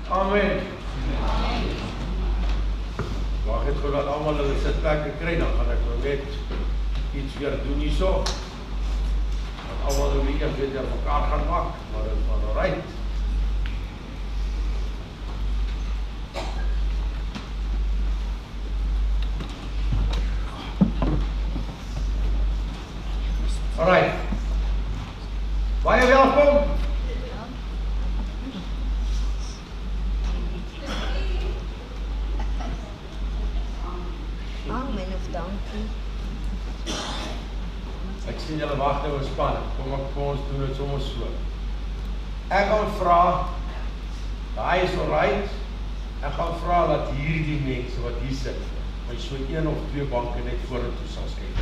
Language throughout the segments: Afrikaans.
Amen. Mag het gou dat almal hulle sitplekke kry, dan gaan ek nou net iets weer doen hierso. Dat almal nou nie eers weer mekaar gaan maak, maar dit is maar alright. Alright. Baie welkom. Amen of dankie. Ek sien julle wag nou in spanning. Kom ons doen dit sommer so. Ek gaan vra, daai is alright. Ek gaan vra dat hierdie mense wat hier sit, by so 1 of 2 banke net vorentoe sal skuif.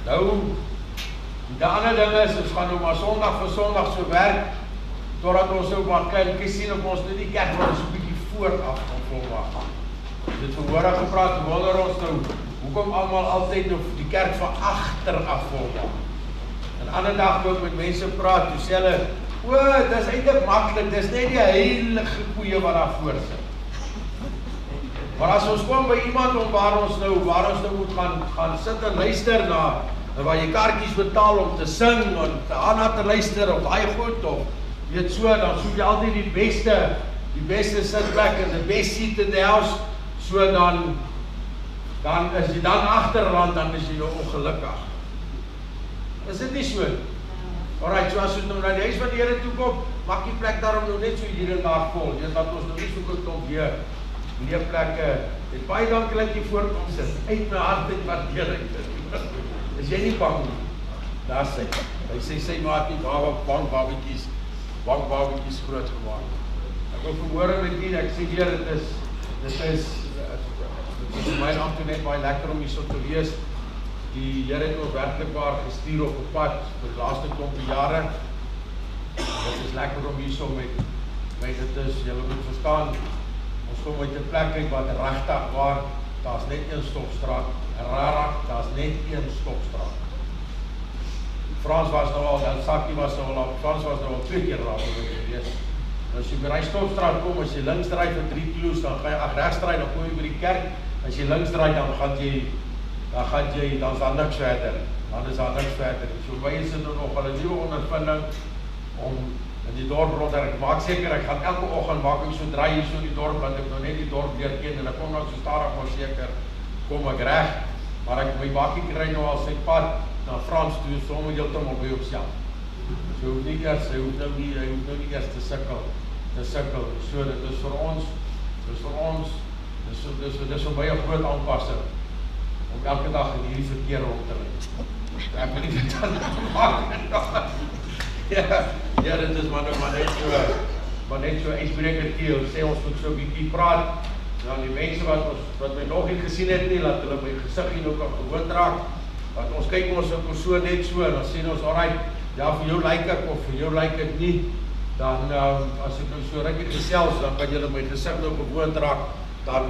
Nou, die ander ding is, ons gaan nou maar Sondag vir Sondag so werk, totdat ons nou maar kleintjies sien op ons nou die kerk waar ons 'n bietjie vooraf gaan volmaak. Dit vanmôre gepraat, wonder ons nou, hoekom almal altyd nou die kerk van agteraf volmaak. En ander dag toe ek met mense praat, toe sê hulle, o, dis eintlik maklik, dis net die heilige koeie wat daar voor sit. Maar as ons kom by iemand om waar ons nou moet gaan sit en luister na, waar jy kaartjies betaal om te sing, en daarna te luister, of daai goed, of weet so, dan soek jy altyd die beste sitplek en the best seat in the house, so dan as jy dan agterrand, dan is jy nou ongelukkig. Is dit nie so? Alright, so as ons nou na die huis van die Here toe kom, maak die plek daarom nou net so hier en daar vol, jy dat ons nou nie so goed kom weer, leerplekke, het baie dankie dat jy voorkom sit, uit my hart en waardering. Is jy nie bang nie? Daar sê, hy sê maat nie, bankbabietjies groot gemaak. Ek wil vanmôre met die, ek sê hier, dit is my naam toe net baie lekker om hier so te wees. Die Here het ons werklik waar gestuur op 'n pad vir die laaste klompie jare. Dit is lekker om hier so met dit is, julle moet verstaan, ons kom uit 'n plek uit wat regtig waar, daar's net 1 stopstraat, daar's net 1 stopstraat. Frans was nou al 2 keer raak gewees. As jy by die stopstraat kom, as jy links draai vir 3 kilos, dan gaan jy regs draai, dan kom jy by die kerk. As jy links draai, dan is daar niks verder. So baie is dit nog al 'n nuwe ondervinding om in die dorp rond, ek maak seker, ek gaan elke oggend maak ek so draai hier so in die dorp, want ek nou net die dorp leer ken, en ek kom nou so stadig maar seker, kom ek reg, maar ek my bakkie kry nou al sy pad, na Frans toe, sommer heeltemal by homself. So hy hoef nou nie eers te sukkel. So dit is vir ons, dis so baie groot aanpassing, om elke dag in hierdie verkeer rond te ry. Ek wil nie dit aan maak. Ja, dit is maar net so ijsbreker keel, sê ons moet so 'n bietjie praat, dan die mense wat my nog nie gesien het nie, laat hulle my gesig hier ook al gewoond raak, want ons kyk ons op persoon net so, dan sê ons, alright, ja, vir jou lyk ek, of vir jou lyk ek nie, dan, as ek nou so rukkie gesels, dan kan julle my gesig nou gewoond raak, dan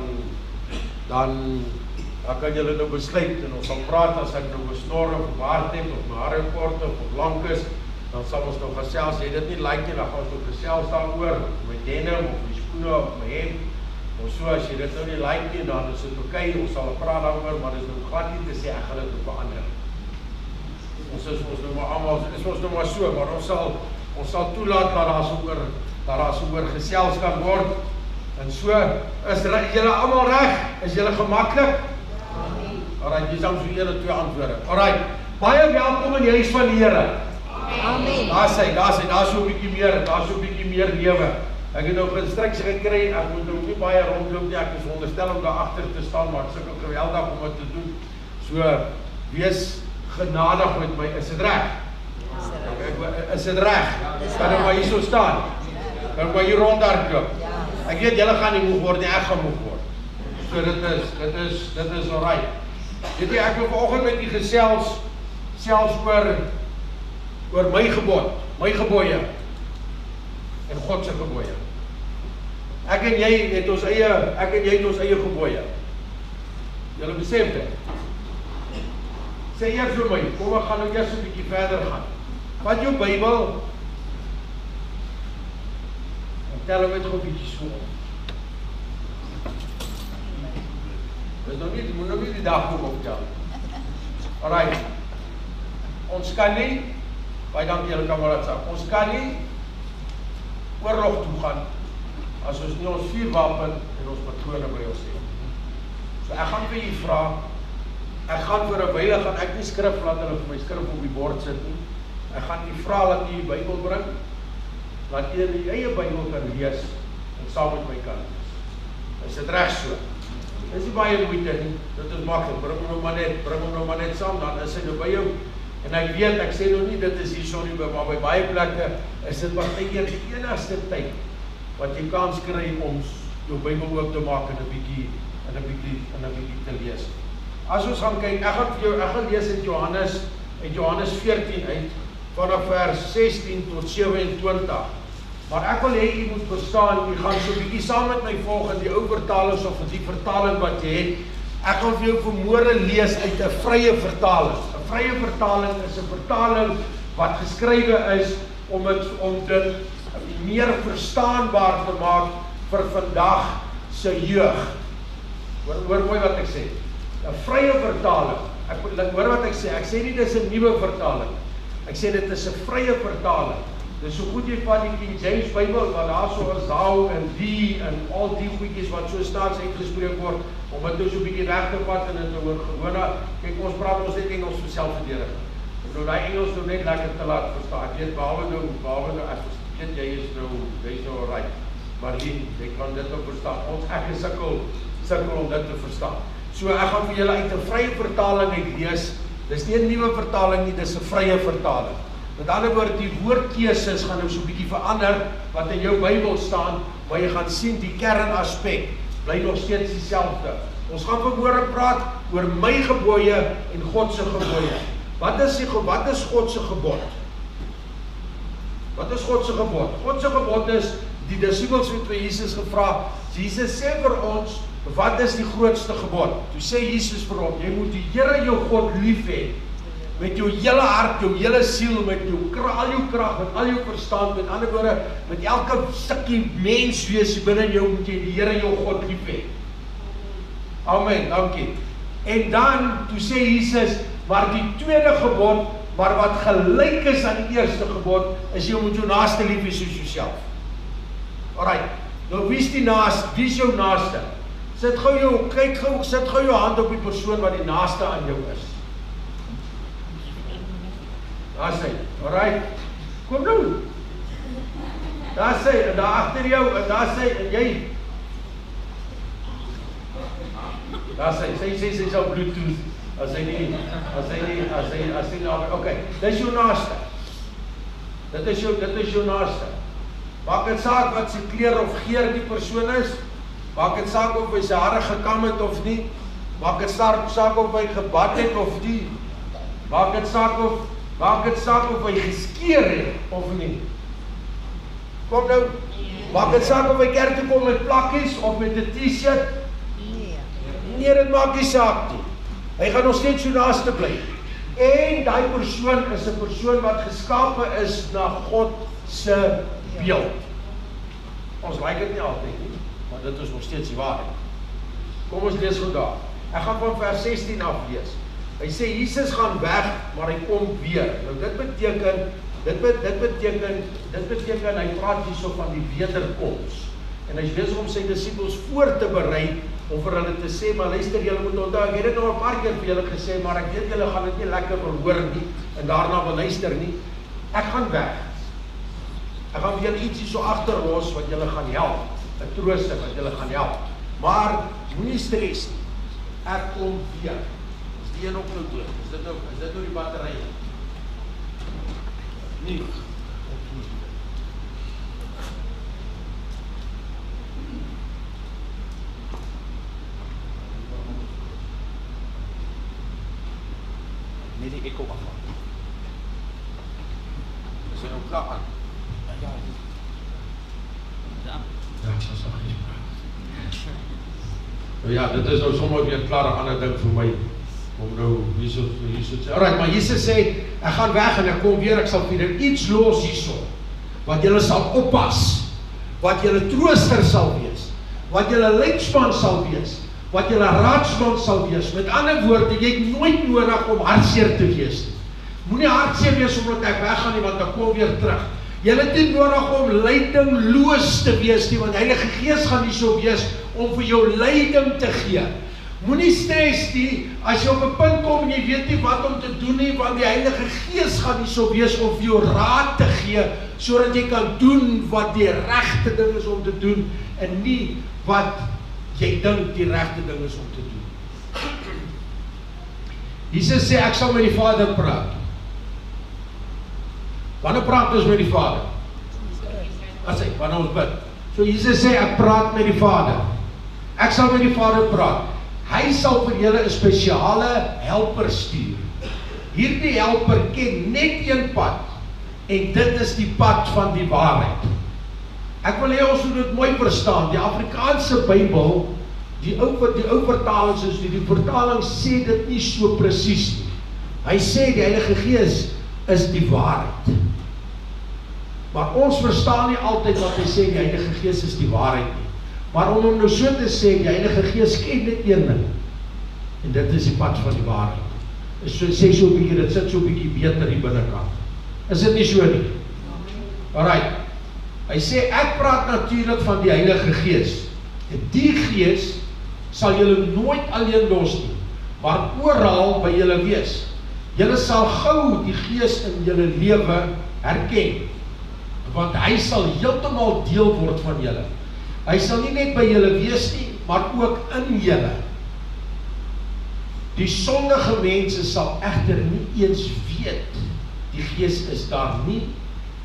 kan julle nou besluit, en ons sal praat, as ek nou besnor, of baard het, of my hare kort, of lang is, dan sal ons nou gesels, jy dit nie like nie, dan gaan ons nou gesels daaroor, my denim, of my skoene, of my hemd, of so, as jy dit nou nie like nie, dan is dit oké, ons sal praat daaroor, maar dit is nou glad nie te sê, ek gaan dit nou verander. Ons is nou maar allemaal, is ons nou maar so, maar ons sal toelaat, dat daar so oor gesels kan word, en so, is julle allemaal reg? Is julle gemaklik? Alright, jy sal so 1 of 2 antwoorde. Alright, baie welkom in die huis van die Here. Amen. Daar so 'n bietjie meer lewe. Ek het nou instruksie gekry, ek moet nou nie baie rondloop nie, ek is onderstel om daar agter te staan, maar ek sukkel geweldig om dit te doen. So, wees genadig met my, is dit reg? Is dit reg? Kan ek maar hier so staan? Kan ek maar hier rondhardloop? Ek weet, julle gaan nie moeg word nie, ek gaan moeg word. So dit is alright. Weet jy, ek wil vanoggend met die gesels, selfs oor my gebod, my gebooie, en God se gebooie. Ek en jy het ons eie gebooie. Julle besef dit. Sê eers vir my, kom ek gaan nou eers 'n bietjie verder gaan. Vat jou Bybel en tel hom met gou bietjie so op. Dis nog nie, jy moet nog nie die dagboek optel. Alright. Ons kan nie, baie dankie julle kamerad, ons kan nie oorlog toe gaan as ons nie ons vuurwapen en ons patrone by ons het. So ek gaan vir julle vra, ek gaan vir 'n wyle gaan ek nie skrif laat hulle vir my skrif op die bord sit nie. Ek gaan nie vra dat jy die Bybel bring, laat jy die eie Bybel kan lees en saam met my kan lees. Is dit reg so? Dis nie baie moeite nie, dit is maklik, bring hom nou maar net saam, dan is hy nou by jou. En ek weet, ek sê nou nie, dit is hier so nie, maar by baie plekke is dit partykeer die enigste tyd wat jy kans kry om jou Bybel oop te maak en 'n bietjie te lees. As ons gaan kyk, ek gaan lees uit Johannes 14 uit, vanaf vers 16 tot 27. Maar ek wil hê jy moet verstaan, jy gaan so 'n bietjie saam met my volg in die ou vertalings of die vertaling wat jy het. Ek gaan vir jou vanmôre lees uit 'n vrye vertaling. 'n Vrye vertaling is 'n vertaling wat geskrywe is om dit meer verstaanbaar te maak vir vandag se jeug. Hoor mooi wat ek sê. 'n Vrye vertaling. Hoor wat ek sê. Ek sê nie dis 'n nuwe vertaling. Ek sê dit is 'n vrye vertaling. Dis so goed jy van die King James Bybel wat daar so is thou en die en al die goedjies wat so staats uitgespreek word, om dit nou so 'n bietjie reg te vat en dit te hoor gewone. Kyk, ons praat ons net Engels vir selfverdediging. Nou daai Engels nou net lekker te laat verstaan. Ek weet behalwe nou ek weet jy is nou right. Maar jy kan dit ook verstaan. Ek is sukkel om dit te verstaan. So ek gaan vir julle uit 'n vrye vertaling uit lees. Dis nie 'n nuwe vertaling nie, dis 'n vrye vertaling. Met ander woorde, die woordkeuses gaan nou so 'n bietjie verander wat in jou Bybel staan, maar jy gaan sien die kernaspek bly nog steeds dieselfde. Ons gaan vanmôre praat oor my gebooie en God se gebooie. Wat is God se gebod? Wat is God se gebod? God se gebod is, die disippels het vir Jesus gevra, Jesus sê vir ons, wat is die grootste gebod? Toe sê Jesus vir hom, jy moet die Here jou God lief hê, met jou hele hart, jou hele siel, met al jou krag, met al jou verstand, met ander woorde, met elke stukkie menswees binne jou, moet jy die Here jou God lief hê. Amen, dankie. En dan, toe sê Jesus, maar die tweede gebod, maar wat gelyk is aan die eerste gebod, is jy moet jou naaste lief hê soos jouself. Alright, nou wie is jou naaste? Sit gou jou hand op die persoon wat die naaste aan jou is. Daar sê, alright, kom nou. Daar sê, en daar agter jou, en daar sê, en jy. Daar sê, sy sal Bluetooth, as hy nie, okay, dit is jou naaste. Dit is jou naaste. Maak dit saak wat sy kleur of geur die persoon is, maak dit saak of hy sy hare gekam het of nie, maak dit saak of hy gebad het of nie, maak dit saak of hy geskeer het of nie. Kom nou, maak dit saak of hy kerk toe kom met plakkies of met 'n T-shirt. Nee, dit maak nie saak nie. Hy gaan nog steeds so naaste bly. En daai persoon is 'n persoon wat geskape is na God se beeld. Ons like dit nie altyd nie, maar dit is nog steeds die waarheid. Kom ons lees gou daar. Ek gaan van vers 16 af lees. Hy sê Jesus gaan weg, maar hy kom weer. Nou dit beteken hy praat hierso van die wederkoms. En hy's besig om sy disippels voor te berei om vir hulle te sê, maar luister, julle moet onthou, ek het dit nou 'n paar keer vir julle gesê, maar ek weet julle gaan dit nie lekker wil hoor nie en daarna wil luister nie. Ek gaan weg. Ek gaan vir julle ietsie so agterlos wat julle gaan help, 'n trooster wat julle gaan help. Maar moenie stres nie. Ek kom weer. Is die een op nou dood? Is dit nou die batterye? Nee. Net die ekko afval. Is hy nou klaar aan? Ja, ek sal saggies praat. Nou ja, dit is nou sommer weer klaar 'n ander ding vir my. Kom nou, Jesus sê, alright, maar Jesus sê, ek gaan weg en ek kom weer, ek sal vir julle iets los hierso, wat julle sal oppas, wat julle trooster sal wees, wat julle leidsman sal wees, wat julle raadsman sal wees. Met ander woorde, jy het nooit nodig om hartseer te wees nie. Moenie hartseer wees omdat ek weggaan nie, want ek kom weer terug. Jy het nie nodig om leidingloos te wees nie, want die Heilige Gees gaan nie so wees om vir jou leiding te gee. Moenie stres nie, as jy op 'n punt kom en jy weet nie wat om te doen nie, want die Heilige Gees gaan nie so wees om vir jou raad te gee, sodat jy kan doen wat die regte ding is om te doen, en nie wat jy dink die regte ding is om te doen. Jesus sê, ek sal met die Vader praat. Wanneer praat ons met die Vader? As hy, wanneer ons bid. So Jesus sê, ek praat met die Vader. Ek sal met die Vader praat. Hy sal vir julle 'n spesiale helper stuur. Hierdie helper ken net een pad, en dit is die pad van die waarheid. Ek wil hê ons moet dit mooi verstaan. Die Afrikaanse Bybel, die ou vertalings is die vertaling sê dit nie so presies nie. Hy sê die Heilige Gees is die waarheid. Maar ons verstaan nie altyd wat hy sê die Heilige Gees is die waarheid nie. Maar om hom nou so te sê, die Heilige Gees ken net een ding, en dit is die pad van die waarheid. Sê so 'n bietjie, dit sit so 'n bietjie beter hier binnekant. Is dit nie so nie? Alright. Hy sê, ek praat natuurlik van die Heilige Gees. En die Gees sal julle nooit alleen los nie, maar oral by julle wees. Julle sal gou die Gees in julle lewe herken, want hy sal heeltemal deel word van julle. Hy sal nie net by julle wees nie, maar ook in julle. Die sondige mense sal egter nie eens weet die Gees is daar nie,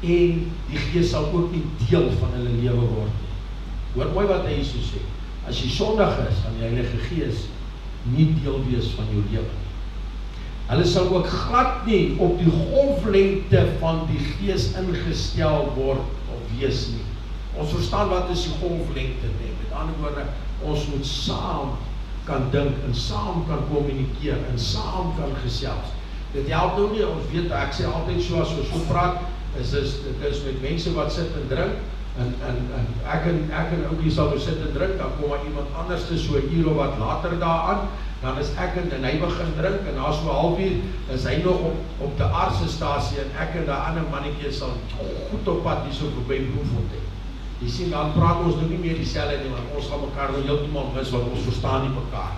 en die Gees sal ook nie deel van hulle lewe word nie. Hoor mooi wat hy so sê. As jy sondig is, gaan die Heilige Gees nie deel wees van jou lewe nie. Hulle sal ook glad nie op die golflengte van die Gees ingestel word of wees nie. Ons verstaan wat is die golflengte nie. Met ander woorde, ons moet saam kan dink en saam kan kommunikeer en saam kan gesels. Dit help nou nie, ons weet, ek sê altyd so, as ons so praat, dit is met mense wat sit en drink, en ek en oukie sal nou sit en drink, dan kom maar iemand anders te so 'n uur of wat later daaraan, dan is ek en hy begin drink, en na so 'n halfuur, is hy nog op De Aar se stasie, en ek en daai ander mannetjie sal goed op pad hier so verby Bloemfontein. Jy sien, dan praat ons nou nie meer dieselfde nie, want ons gaan mekaar nou heeltemal mis, want ons verstaan nie mekaar.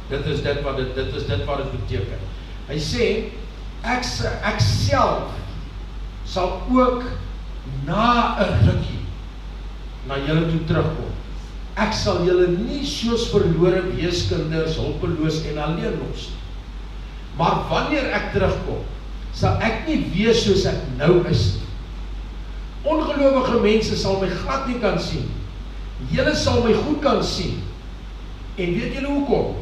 Dit is dit wat dit beteken. Hy sê, ek self sal ook na 'n rukkie na julle toe terugkom. Ek sal julle nie soos verlore weeskinders, hulpeloos en alleen los nie. Maar wanneer ek terugkom, sal ek nie wees soos ek nou is nie. Ongelowige mense sal my glad nie kan sien. Julle sal my goed kan sien. En weet julle hoekom?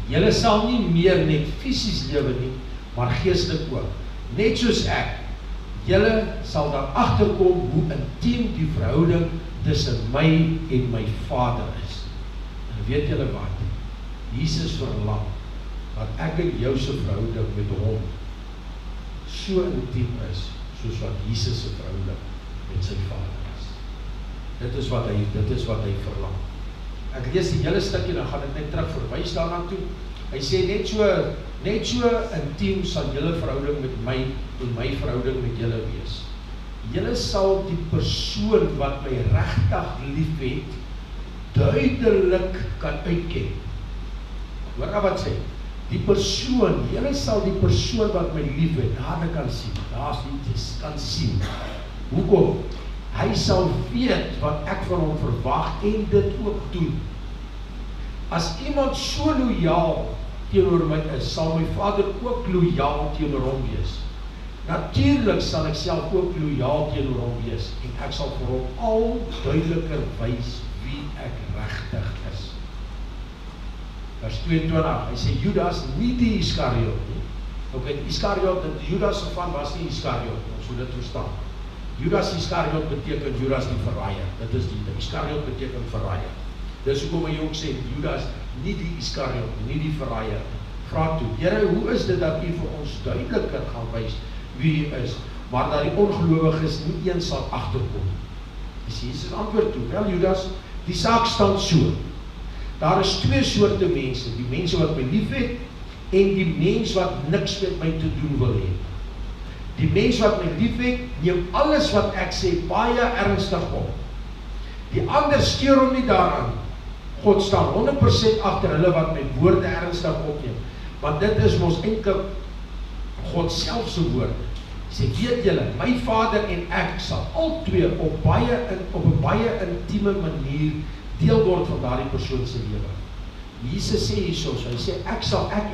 Julle sal nie meer net fisies lewe nie, maar geestelik ook. Net soos ek. Julle sal dan agterkom hoe intiem die verhouding tussen my en my Vader is. En weet julle wat? Jesus verlang dat ek en jou se verhouding met hom so intiem is, soos wat Jesus se verhouding met sy Vader is. Dit is wat hy verlang. Ek lees die hele stukkie, dan gaan ek net terug verwys daarna toe. Hy sê net so intiem sal julle verhouding met my en my verhouding met julle wees. Julle sal die persoon wat my regtig liefhet duidelik kan uitken. Hoor nou wat sê? Die persoon, julle sal die persoon wat my liefhet dadelik kan sien. Kan sien. Hoekom? Hy sal weet wat ek van hom verwag en dit ook doen. As iemand so loyaal teenoor my is, sal my Vader ook loyaal teenoor hom wees. Natuurlik sal ek self ook loyaal teenoor hom wees, en ek sal vir hom al duideliker wys wie ek regtig is. Vers 22, hy sê Judas, nie die Iskariot nie. Okay, Iskariot, Judas van was nie Iskariot, ons moet dit verstaan. Judas Iskariot beteken Judas die verraaier. Dit is die Iskariot beteken verraaier. Dis hoekom hy ook sê Judas, nie die Iskariot, nie die verraaier. vra toe, Here, hoe is dit dat U vir ons duideliker gaan wys wie U is, maar dat die ongelowiges nie eens sal agterkom? Dis Jesus antwoord toe, wel Judas, die saak staan so. Daar is twee soorte mense, die mense wat my lief het, en die mens wat niks met my te doen wil hê. Die mens wat my lief het, neem alles wat ek sê baie ernstig op. Die ander steur hom nie daaraan. God staan 100% agter hulle wat my woorde ernstig opneem. Want dit is mos enkel God self se woord. Sê, weet julle, my Vader en ek sal albei op 'n baie intieme manier deel word van daardie persoon se lewe. Jesus sê hierso, hy sê ek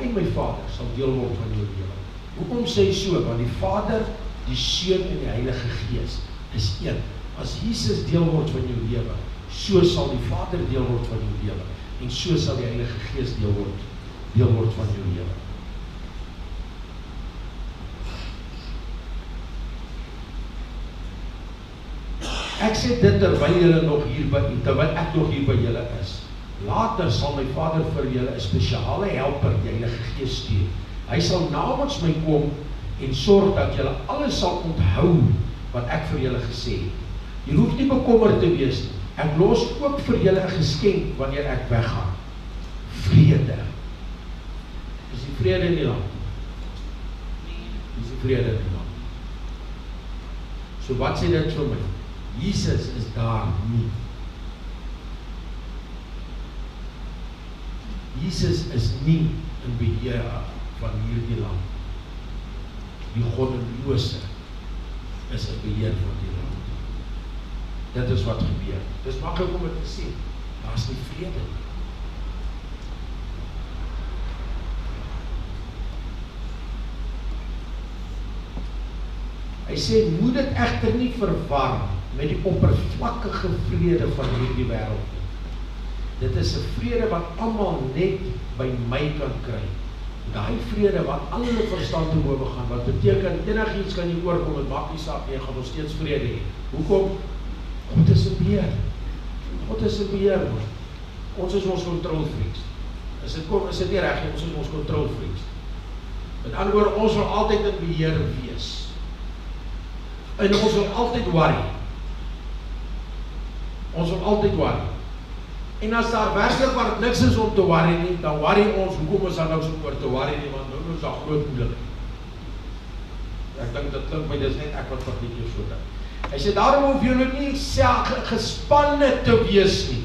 en my Vader sal deel word van jou lewe. Hoekom sê hy so? Want die Vader, die Seun en die Heilige Gees is een. As Jesus deel word van jou lewe, so sal die Vader deel word van jou lewe en so sal die Heilige Gees deel word van jou lewe. Ek sê dit terwyl ek nog hier by julle is. Later sal my Vader vir julle 'n spesiale helper, die Heilige Gees stuur. Hy sal namens my kom en sorg dat julle alles sal onthou wat ek vir julle gesê het. Jy hoef nie bekommerd te wees nie. Ek los ook vir julle 'n geskenk wanneer ek weggaan. Vrede. Is die vrede in die land? Is die vrede in die land? So wat sê dit vir my? Jesus is daar nie. Jesus is nie in beheer van hierdie land. Die goddelose is in beheer van die land. Dit is wat gebeur. Dis maklik om dit te sê. Daar is nie vrede nie. Hy sê, moet dit egter nie verwar met die oppervlakkige vrede van hierdie wêreld nie. Dit is 'n vrede wat almal net by my kan kry. Daai vrede wat al hulle verstand te bowe gaan, wat beteken enigiets kan nie oorkom, dit maak nie saak, jy gaan nog steeds vrede hê. Hoekom? God is 'n beheer. God is 'n beheer. Ons is ons control freaks. Is dit nie reg nie, ons is ons control freaks. Met ander woorde, ons wil altyd in beheer wees. En ons wil altyd worry. Ons wil altyd worry. En as daar werklik maar niks is om te worry nie, dan worry ons, hoekom is daar nou so oor te worry nie, want nou is daar groot moeilikheid. Ek dink dit klink my, dis net ek wat vergeet so dink. Hy sê, daarom hoef jy net nie gespanne te wees nie,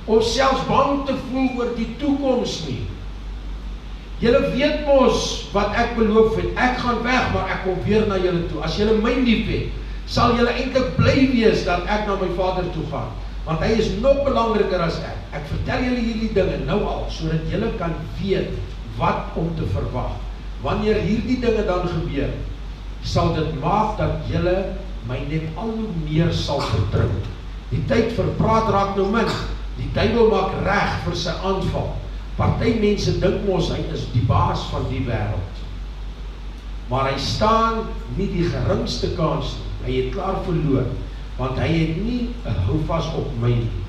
of selfs bang te voel oor die toekoms nie. Julle weet mos wat ek beloof het, ek gaan weg, maar ek kom weer na julle toe. As julle my lief het, sal julle eintlik bly wees dat ek na my Vader toe gaan, want hy is nog belangriker as ek. Ek vertel julle hierdie dinge nou al, sodat julle kan weet wat om te verwag. Wanneer hierdie dinge dan gebeur, sal dit maak dat julle my net al hoe meer sal vertrou. Die tyd vir praat raak nou min. Die duiwel maak reg vir sy aanval. Party mense dink mos hy is die baas van die wêreld. Maar hy staan nie die geringste kans nie. Hy het klaar verloor, want hy het nie 'n houvas op my nie.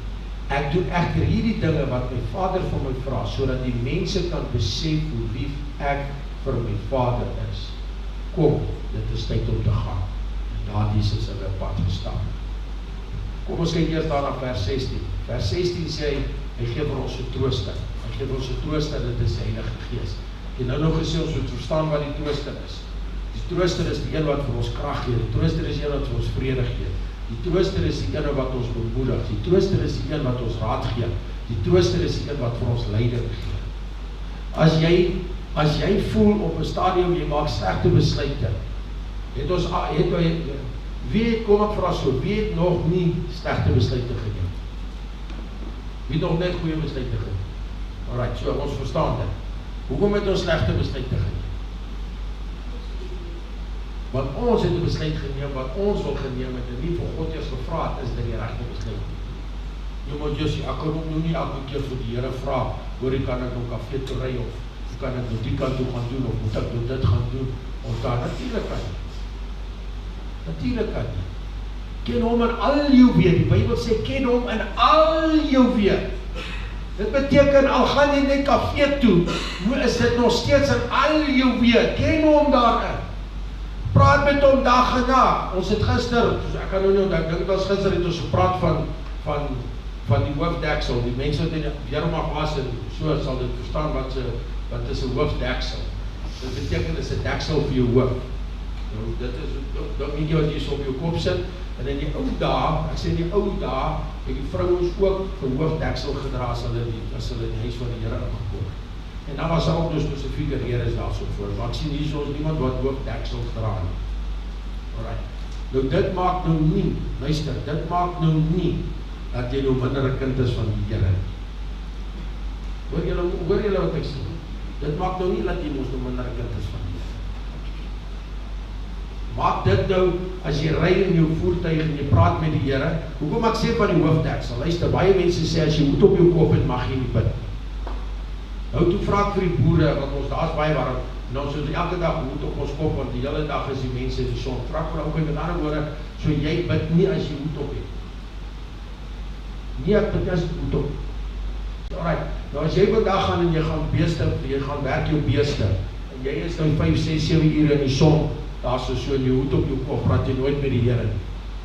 Ek doen egter hierdie dinge wat my Vader van my vra, sodat die mense kan besef hoe lief ek vir my Vader is. Kom, dit is tyd om te gaan. En daar Jesus hulle pad gestaan. Kom ons kyk eers daar na vers 16. Vers 16 sê hy gee vir ons 'n trooster. Hy gee vir ons 'n trooster, dit is die Heilige Gees. En nou gesê ons moet verstaan wat die trooster is. Die trooster is die een wat vir ons krag gee. Die trooster is die een wat vir ons vrede gee. Die trooster is die een wat ons bemoedig. Die trooster is die een wat ons raad gee. Die trooster is die een wat vir ons leiding gee. As jy voel op 'n stadium jy maak slegte besluite, kom ek vra so, wie het nog nie slegte besluite geneem? Wie het nog net goeie besluite geneem? Alright, so ons verstaan dit. Hoekom het ons slegte besluite geneem? Want ons het 'n besluit geneem wat ons wil geneem het en nie vir God eers gevra het, is dit die regte besluit. Jy moet jy sê, ek kan ook nou nie elke keer vir die Here vra, hoor jy kan ek nou kafee toe ry of kan ek nou die kant toe gaan doen of moet ek nou dit gaan doen of daar, natuurlijk kan nie. Natuurlijk kan nie. Ken hom in al jou weet, die Bybel sê, ken hom in al jou weet. Dit beteken, al gaan jy net kafee toe, is dit nog steeds in al jou weet, ken hom daarin. Praat met hom dag en nag. Ons het gister, ek kan nou nie onthou, ek dink dit was gister het ons gepraat van die hoofdeksel. Die mense wat in die Weermacht was en so sal dit verstaan wat is 'n hoofdeksel. Dit beteken is 'n deksel vir jou hoof. Nou dit is dan nie wat jy so op jou kop sit. En in die ou dae, ek sê in die ou dae, het die vrouens ook 'n hoofdeksel gedra as hulle in die huis van die Here ingekom het. En dan was ook dus spesifieke redes daarso voor. Maar ek sien hier so niemand wat hoofdeksel dra nie. Alright. Nou dit maak nou nie, luister, dit maak nou nie dat jy nou minder 'n kind is van die Here. Hoor julle wat ek sê? Dit maak nou nie dat jy mos nou minder 'n kind is van die Here. Maak dit nou, as jy ry in jou voertuig en jy praat met die Here, hoekom ek sê van die hoofdeksel? Luister, baie mense sê, as jy hoed op jou kop het, mag jy nie bid. Nou toe vra ek vir die boere, want ons daar's baie warm, nou so elke dag hoed op ons kop, want die hele dag is die mense in die son. Vra ek vir ou, met ander woorde, so jy bid nie as jy hoed op het. Nie ek bid as jy hoed op het. Alright, nou as jy vandag gaan en jy gaan werk jou beeste, en jy is nou 5, 6, 7 ure in die son, daar so in jou hoed op jou kop, praat jy nooit met die Here.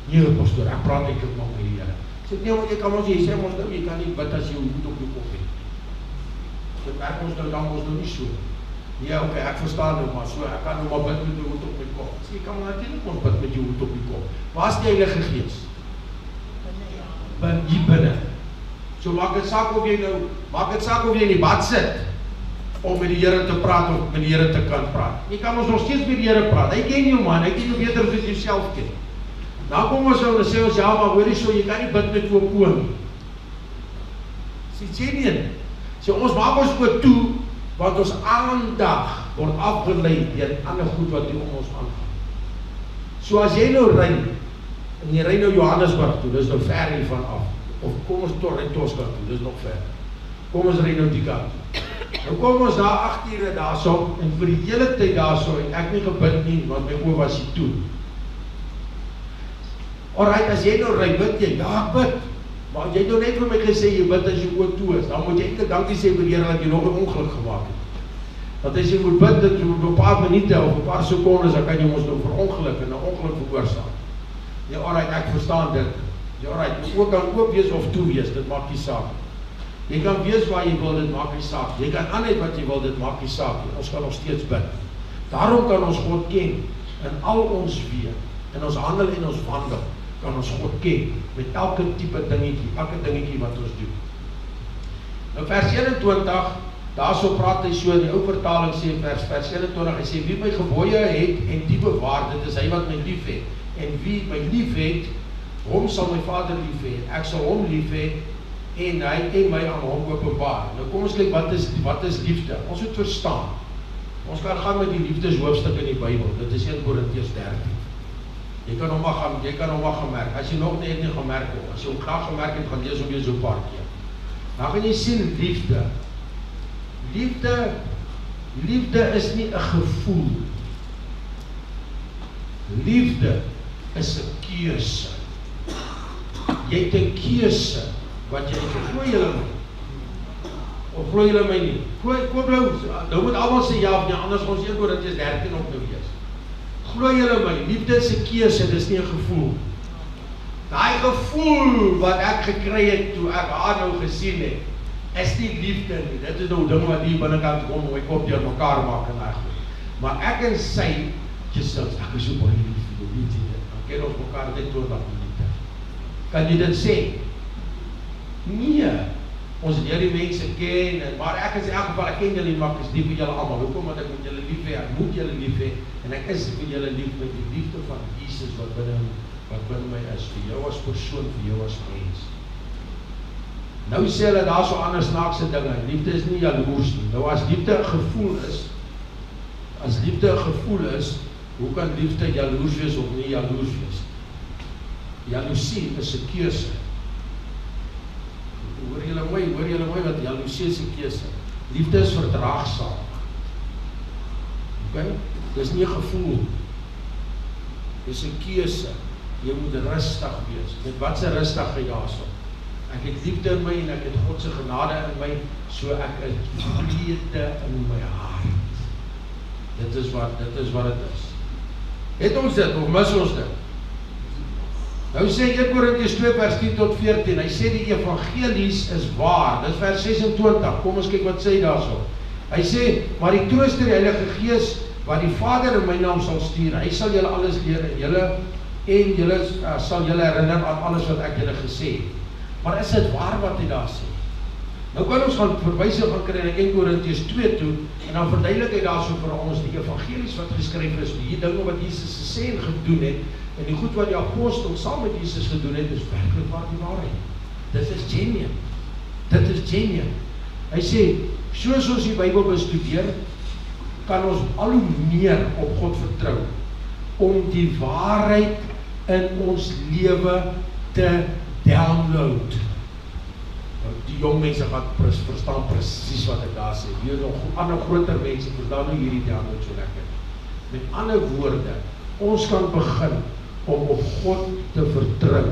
Nee, pastoor, ek praat eintlik maar met die Here. Sê nee, want jy kan ons, jy sê ons nou, jy kan nie bid as jy jou hoed op jou kop het. Dit werk ons nou dan ons nou nie so. Ja, okay, ek verstaan nou maar so, ek kan nou maar bid met jou hoed op my kop. Sê, jy kan maar natuurlijk ons bid met jou hoed op jou kop. Waar is die Heilige Gees? Hier binne. So maak dit saak of jy in die bad sit, om met die Here te praat of met die Here te kan praat. Jy kan ons nog steeds met die Here praat. Hy ken jou man, hy ken jou beter as wat jy self ken. Nou kom ons nou en sê ons, ja, maar hoorie so, jy kan nie bid met voorkoon nie. Sê nie. So ons maak ons oor toe, want ons aandag word afgeleid deur ander goed wat hier om ons aangaan. So as jy nou ry, en jy ry nou Johannesburg toe, dis nou ver hiervan af, of kom ons Toskant toe, dis nog ver. Kom ons ry nou die kant toe. Nou kom ons daar 8 ure daarso, en vir die hele tyd daarso, en ek nie gebid nie, want my oor was hier toe. Alright, as jy nou ry, bid jy, ja ek bid. Maar jy het nou net vir my gesê, jy bid as jy oor toe is, dan moet jy eintlik dankie sê vir die Here dat jy nog 'n ongeluk gemaak het. Want as jy moet bid, dit moet 'n paar minute of 'n paar sekondes, dan kan jy ons nou verongeluk en 'n ongeluk veroorsaak. Ja, alright, ek verstaan dit. Ja, alright, jy kan ook wees of toe wees, dit maak nie saak. Jy kan wees waar jy wil, dit maak nie saak. Jy kan aan net wat jy wil, dit maak nie saak. Ons kan nog steeds bid. Daarom kan ons God ken in al ons weë, in ons handel en ons wandel, kan ons God ken met elke tipe dingetjie wat ons doen. Nou vers 21, daarso praat hy so, in die ou vertaling sê vers 21, hy sê, wie my gebooie het en die bewaar, dit is hy wat my lief het. En wie my lief het, hom sal my Vader lief hê, ek sal hom lief hê, en hy en my aan hom openbaar. Nou kom ons kyk, wat is liefde? Ons moet verstaan. Ons kan gaan met die liefdeshoofstuk in die Bybel, dit is 1 Korintiërs 13. Jy kan hom maar gaan merk, as jy nog net nie gemerk het, as jy hom graag gemerk het, gaan lees hom weer so 'n paar keer. Dan gaan jy sien, liefde is nie 'n gevoel. Liefde is 'n keuse. Jy het 'n keuse, wat jy glo julle my, of glo julle my nie, nou moet almal sê ja of nie, anders ons 1 Korintiërs 13 op nou wees. Glo julle my, liefde is 'n keuse, dis nie 'n gevoel. Daai gevoel wat ek gekry het toe ek haar nou gesien het, is nie liefde nie. Dit is nou ding wat hier binnekant kom, my kop deur mekaar maak en reg. Maar ek en sy, Jesus, ek is so baie lief vir jou, weet jy dit? Dan ken ons mekaar net 20 minute. Kan jy dit sê? Nee. Ons het hierdie mense ken, maar ek is in elk geval, ek ken julle, maar ek is lief vir julle almal. Hoekom? Want ek moet julle lief hê, ek moet julle lief hê, en ek is vir julle lief met die liefde van Jesus wat binne my is, vir jou as persoon, vir jou as mens. Nou sê hulle daar so ander snaakse dinge, liefde is nie jaloers nie. Nou as liefde 'n gevoel is, hoe kan liefde jaloers wees of nie jaloers wees? Jaloesie is 'n keuse. Hoor julle mooi wat jaloesie is 'n keuse. Liefde is verdraagsaam. Okay? Dis nie 'n gevoel. Dis 'n keuse. Jy moet rustig wees. Met wat se rustigheid daarso? Ek het liefde in my en ek het God se genade in my, so ek is vrede in my hart. Dit is wat dit is. Het ons dit, of mis ons dit? Nou sê 1 Korintiërs 2 vers 10 tot 14, hy sê die evangelies is waar, dis vers 26, kom ons kyk wat sê hy daarso. Hy sê, maar die trooster, die Heilige Gees, wat die Vader in my naam sal stuur, hy sal julle alles leer en julle sal julle herinner aan alles wat ek julle gesê het. Maar is dit waar wat hy daar sê? Nou kan ons gaan verwysing gaan kry na 1 Korintiërs 2 toe, en dan verduidelik hy daarso vir ons die evangelies wat geskryf is, die dinge wat Jesus gesê en gedoen het, en die goed wat die apostel saam met Jesus gedoen het, is werklik waar die waarheid. Dit is genuine. Dit is genuine. Hy sê, soos ons die Bybel bestudeer, kan ons al hoe meer op God vertrou, om die waarheid in ons lewe te download. Die jong mense gaan verstaan presies wat ek daar sê. Hier nog ander groter mense verstaan nou hierdie download so lekker. Met ander woorde, ons kan begin om op God te vertrou,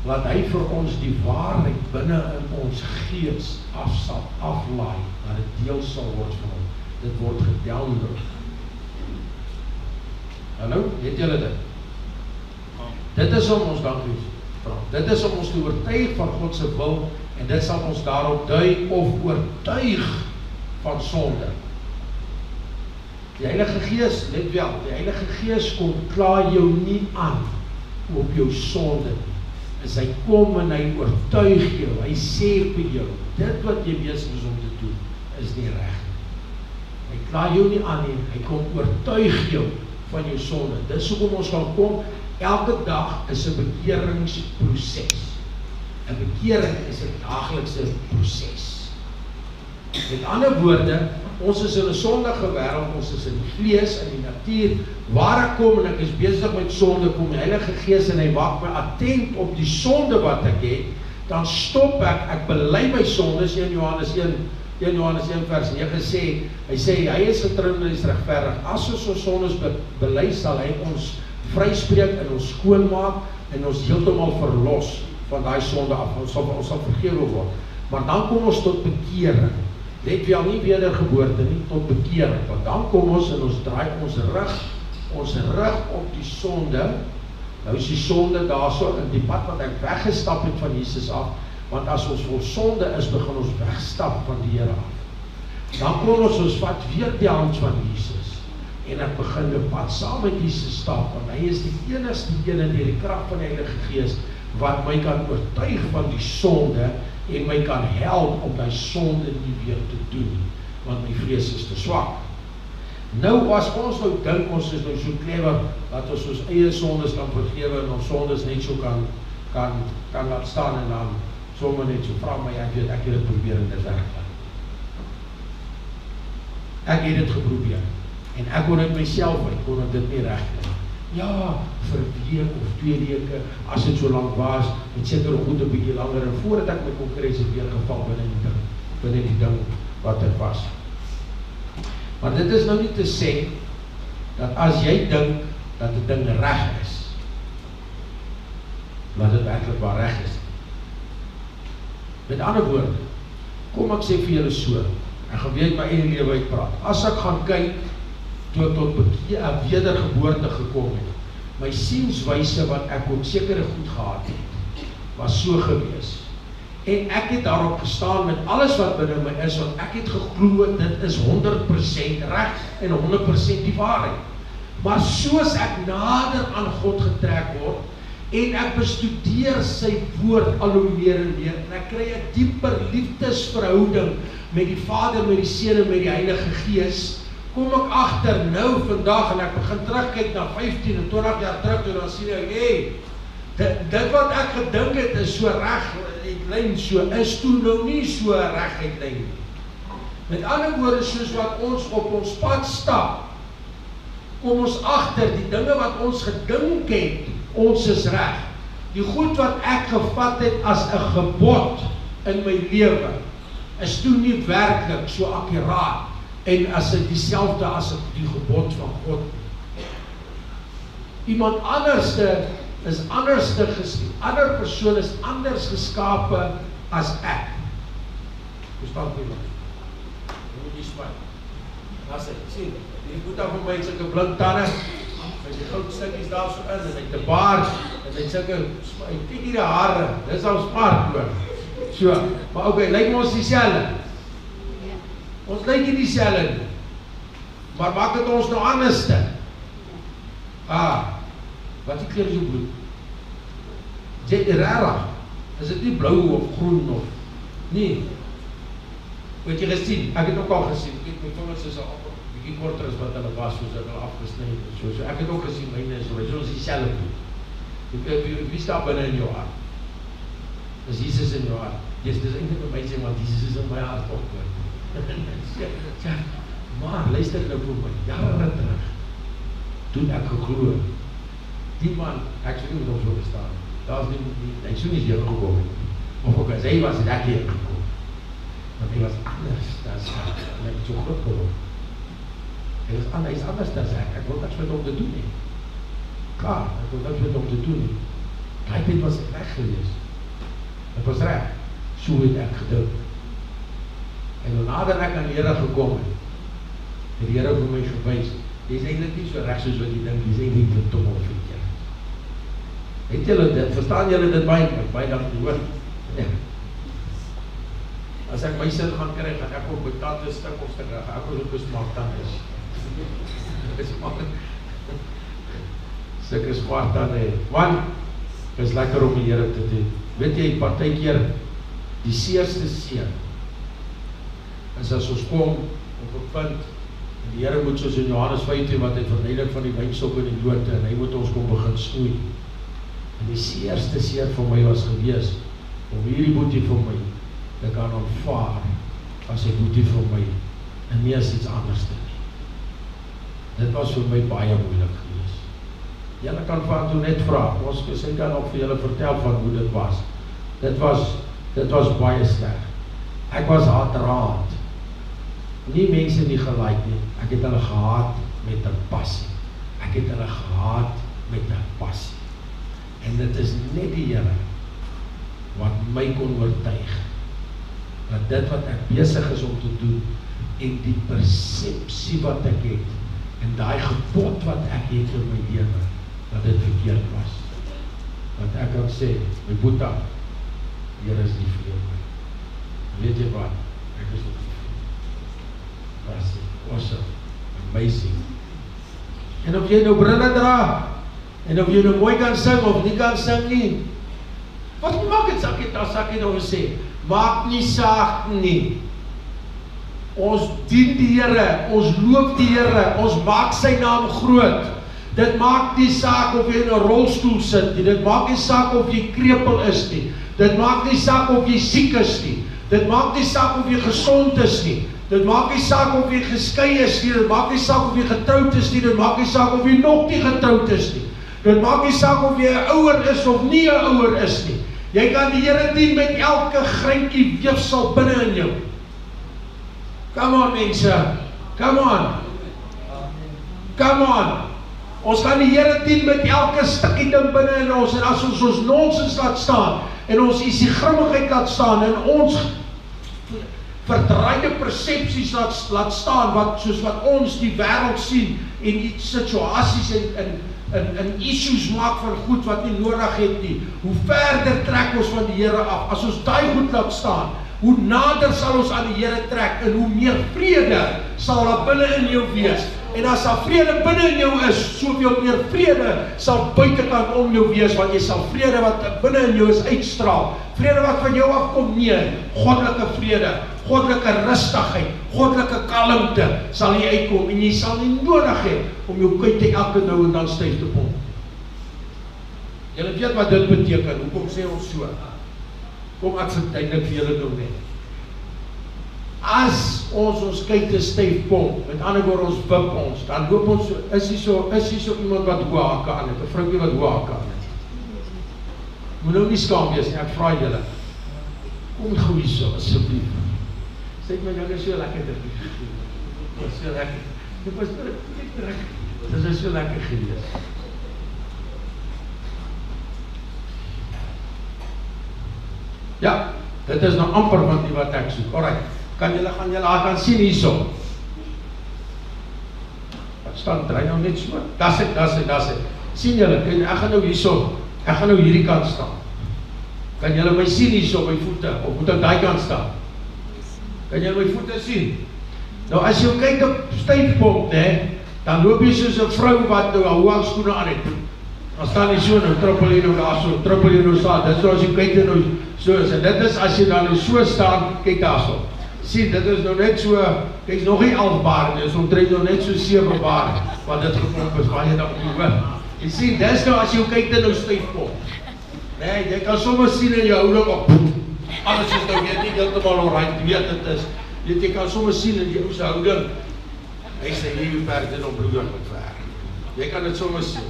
wat hy vir ons die waarheid binne in ons gees sal aflaai, dat dit deel sal word van hom. Dit word gedownload. Hallo, het julle dit? Dit is om ons dankie vra. Dit is om ons te oortuig van God se wil, en dit sal ons daarop dui of oortuig van sonde. Die Heilige Gees, let wel, die Heilige Gees kom kla jou nie aan op jou sonde nie. As hy kom en hy oortuig jou, hy sê vir jou, dit wat jy besig is om te doen, is nie reg. Hy kla jou nie aan nie, hy kom oortuig jou van jou sonde. Dis hoekom ons gaan kom, elke dag is 'n bekeringsproses. 'n Bekering is 'n daaglikse proses. Met ander woorde, ons is in 'n sondige wêreld, ons is in die vlees, in die natuur, waar ek kom en ek is besig met sonde, kom die Heilige Gees en hy maak my attent op die sonde wat ek het, dan stop ek bely my sondes. 1 Johannes 1 vers 9 sê, hy sê, hy is getrou en hy is regverdig. As ons sondes bely, sal hy ons vryspreek en ons skoonmaak en ons heeltemal verlos van daai sonde af. Ons sal vergewe word. Maar dan kom ons tot bekering. Let wel, nie wedergeboorte nie, tot bekering. Want dan kom ons en ons draai ons rug op die sonde. Nou is die sonde daarso in die pad wat ek weggestap het van Jesus af. Want as ons vol sonde is, begin ons wegstap van die Here af. Dan kom ons vat weer die hand van Jesus. En ek begin die pad saam met Jesus stap. Want hy is die enigste een deur die krag van die Heilige Gees wat my kan oortuig van die sonde en my kan help om die sonde nie weer te doen, want my vlees is te swak. Nou as ons nou dink, ons is nou so clever, dat ons eie sondes kan vergewe en ons sondes net so kan laat staan en dan sommer net so vra, maar ek weet, ek het dit probeer en dit werk. Ek het dit geprobeer en ek kon dit myself, ek kon dit nie reg kry. Ja, vir 'n week of 2 weke, as dit so lank was, het seker goed 'n bietjie langer, en voordat ek my konkrete weer geval binne die ding wat dit was. Maar dit is nou nie te sê, dat as jy dink, dat die ding reg is, dat dit werklik waar reg is. Met ander woorde, kom ek sê vir julle so, ek gaan weer my eie lewe uitpraat, as ek gaan kyk, toe ek tot 'n wedergeboorte gekom het, my sienswyse wat ek op sekere goed gehad het, was so gewees. En ek het daarop gestaan met alles wat binne my is, want ek het geglo, dit is 100% reg en 100% die waarheid. Maar soos ek nader aan God getrek word, en ek bestudeer sy woord al hoe meer en meer, en ek kry 'n dieper liefdesverhouding met die Vader, met die Seun en met die Heilige Gees, kom ek agter nou vandag en ek begin terugkyk na 15 en 20 jaar terug toe, dan sien ek, hey, dit wat ek gedink het is so reg uitlyn, so is toe nou nie so reg uitlyn nie. Met ander woorde, soos wat ons op ons pad stap, kom ons agter die dinge wat ons gedink het, ons is reg. Die goed wat ek gevat het as 'n gebod in my lewe, is toe nie werklik so akkuraat en as dit dieselfde as die gebod van God. Iemand anderste is anderste geskiep, ander persoon is anders geskape as ek. Verstaan jy wat? Jy moet nie smile. Dan sê, sien, die Boeta vir my het sulke blink tande, met die goudstukkies daar so in, en hy het 'n baard, en hy het sulke, kyk hier die hare, dis al smart hoor. So, maar okay, lyk ons dieselfde. Ons lyk nie dieselfde, maar maak dit ons nou anderste. Wat die kleur is jou bloed? Jy rarig, is dit nie blou of groen of, nie. Weet jy gesien, ek het ook al gesien, kyk my vingers is al bietjie korter as wat hulle was, soos ek al afgesny het, so ek het ook gesien, myne is ons dieselfde bloed. Wie staat binne in jou hart? Is Jesus in jou hart? Dis eintlik vir my sê, want Jesus is in my hart ook. Ja, maar luister nou vir my, jare terug, toen ek geglo, die man, ek sê nie met ons so gestaan, daar is nie, hy so nie hier gekom, of ook as hy was, het ek hier gekom, want hy was anders, en hy het so groot geworden, hy is anders as ek wil niks met hom te doen nie, klaar, ek wil niks met hom te doen nie, die tijd was ek recht gewees, het was recht, so het ek geduld, en nadat ek aan die Here gekom het die Here vir my gewys, jy is eintlik nie so reg soos wat jy dink, jy is eintlik toch al verkeerd. Het julle dit, verstaan julle dit baie dag te hoor? Ja. As ek my sin gaan kry, gaan ek ook my tande stik of stik, ek ook besmaak tande is. Sulke smaak tande het. Want, het is lekker om die Here te doen. Weet jy, partykeer, die seerste seer, is as ons kom op 'n punt, en die Here moet soos in Johannes 15, wat hy verduidelik van die wynstok en die lote, en hy moet ons kom begin snoei. En die seerste seer vir my was gewees, om hierdie boetie vir my, te kan aanvaar, as hy boetie vir my, en nie as iets anders te nie. Dit was vir my baie moeilik gewees. Julle kan van toe net vraag, ons gesê kan ook vir julle vertel van hoe dit was. Dit was baie sleg. Ek was haat. Nie mense nie gelyk nie, ek het hulle gehaat met 'n passie. Ek het hulle gehaat met 'n passie. En dit is net die Here wat my kon oortuig dat dit wat ek besig is om te doen en die persepsie wat ek het en daai gebod wat ek het vir my lewe, dat dit verkeerd was. Want ek kan sê, my Boeta, die Here is nie vir jou. Weet jy wat? Ek is ook awesome, amazing. En of jy nou brille dra, en of jy nou mooi kan sing of nie kan sing nie, wat maak het sak het nou gesê, maak nie saak nie. Ons dien die Here, ons loop die Here, ons maak sy naam groot. Dit maak nie saak of jy in 'n rolstoel sit nie, dit maak nie saak of jy krepeel is nie, dit maak nie saak of jy siek is nie, dit maak nie saak of jy gesond is nie, dit maak nie saak of jy geskei is nie, dit maak nie saak of jy getroud is nie, dit maak nie saak of jy nog nie getroud is nie, dit maak nie saak of jy 'n ouer is of nie 'n ouer is nie. Jy kan die Here dien met elke greintjie weefsel binne in jou. Come on mense, come on. Come on. Ons kan die Here dien met elke stukkie ding binne in ons, en as ons nonsens laat staan, en ons is die grimmigheid laat staan, en ons verdraaide persepsies laat staan, soos wat ons die wêreld sien, en die situasies en issues maak van goed wat nie nodig het nie, hoe verder trek ons van die Here af, as ons daai goed laat staan, hoe nader sal ons aan die Here trek, en hoe meer vrede sal daar binne in jou wees, en as daar vrede binne in jou is, soveel meer vrede sal buitekant om jou wees, want jy sal vrede wat binne in jou is uitstraal, vrede wat van jou afkom, nee, goddelike vrede, goddelike rustigheid, goddelike kalmte sal jy uitkom, en jy sal nie nodig hê om jou kuite elke nou en dan styf te pomp. Julle weet wat dit beteken, hoekom sê ons so? Kom ek verduidelik vir julle nou net. As ons kuite styf pomp, met ander woorde ons wip ons, dan loop ons so, is hier so iemand wat hoë hakke aan het, 'n vroukie wat hoë hakke aan het. Moet nou nie skaam wees nie, ek vra julle. Kom gou hier so, asseblief. Sê my julle is so lekker dit. Dit is so lekker. Dit is so lekker gewees. Ja, dit Dit is nou amper van die wat ek soek. Alright, gaan julle sien hierso. Wat staan, draai nou net so. Das het. Sien julle, ek gaan nou hierso, ek gaan nou hierdie kant staan. Kan julle my sien hierso, my voete, of moet ek daai kant staan? Kan julle my voete sien? Nou as jy kyk op styfpomp, dan loop jy soos 'n vrou wat nou haar hoangskoene aan het. Dan staan jy so, nou trippel jy nou daar so, trippel jy nou staan. Dit is so as jy kyk nou so is. En dit is as jy dan nou so staan, kyk daar so. Sien, dit is nou net so, kyk, is nog nie 11 bar, dit is omtrent nou net so 7 bar, wat dit gepomp is, waar jy dan moet. Jy sien, dis nou as jy kyk dit nou styfpomp. Nee, jy kan sommer sien in jou houding op. Alles is nou weer nie heeltemal alright, weet dit is. Jy kan sommer sien in die ou se houding. Hy sê hier ver dit op broer met ver. Jy kan dit sommer sien.